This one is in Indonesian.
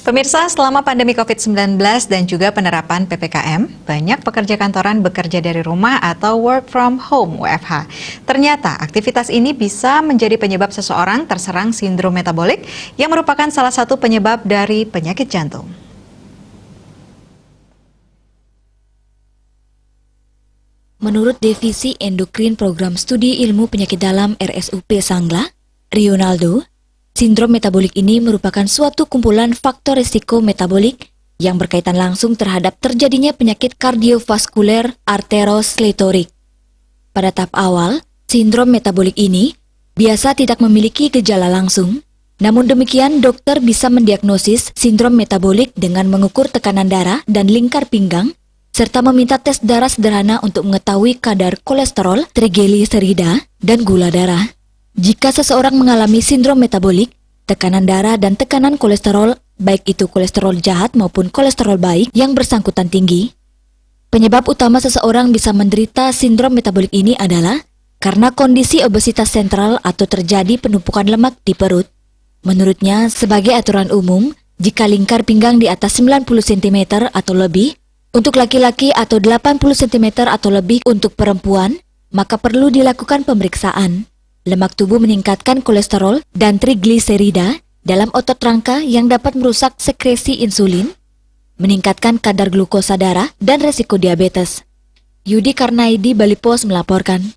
Pemirsa, selama pandemi COVID-19 dan juga penerapan PPKM, banyak pekerja kantoran bekerja dari rumah atau work from home (WFH). Ternyata aktivitas ini bisa menjadi penyebab seseorang terserang sindrom metabolik yang merupakan salah satu penyebab dari penyakit jantung. Menurut Divisi Endokrin Program Studi Ilmu Penyakit Dalam RSUP Sangla, Rionaldo, sindrom metabolik ini merupakan suatu kumpulan faktor risiko metabolik yang berkaitan langsung terhadap terjadinya penyakit kardiovaskuler arteriosklerotik. Pada tahap awal, sindrom metabolik ini biasa tidak memiliki gejala langsung. Namun demikian, dokter bisa mendiagnosis sindrom metabolik dengan mengukur tekanan darah dan lingkar pinggang, serta meminta tes darah sederhana untuk mengetahui kadar kolesterol, trigliserida, dan gula darah. Jika seseorang mengalami sindrom metabolik, tekanan darah dan tekanan kolesterol, baik itu kolesterol jahat maupun kolesterol baik yang bersangkutan tinggi. Penyebab utama seseorang bisa menderita sindrom metabolik ini adalah karena kondisi obesitas sentral atau terjadi penumpukan lemak di perut. Menurutnya, sebagai aturan umum, jika lingkar pinggang di atas 90 cm atau lebih, untuk laki-laki atau 80 cm atau lebih untuk perempuan, maka perlu dilakukan pemeriksaan. Lemak tubuh meningkatkan kolesterol dan trigliserida dalam otot rangka yang dapat merusak sekresi insulin, meningkatkan kadar glukosa darah, dan resiko diabetes. Yudi Karnaidi, Bali Pos melaporkan.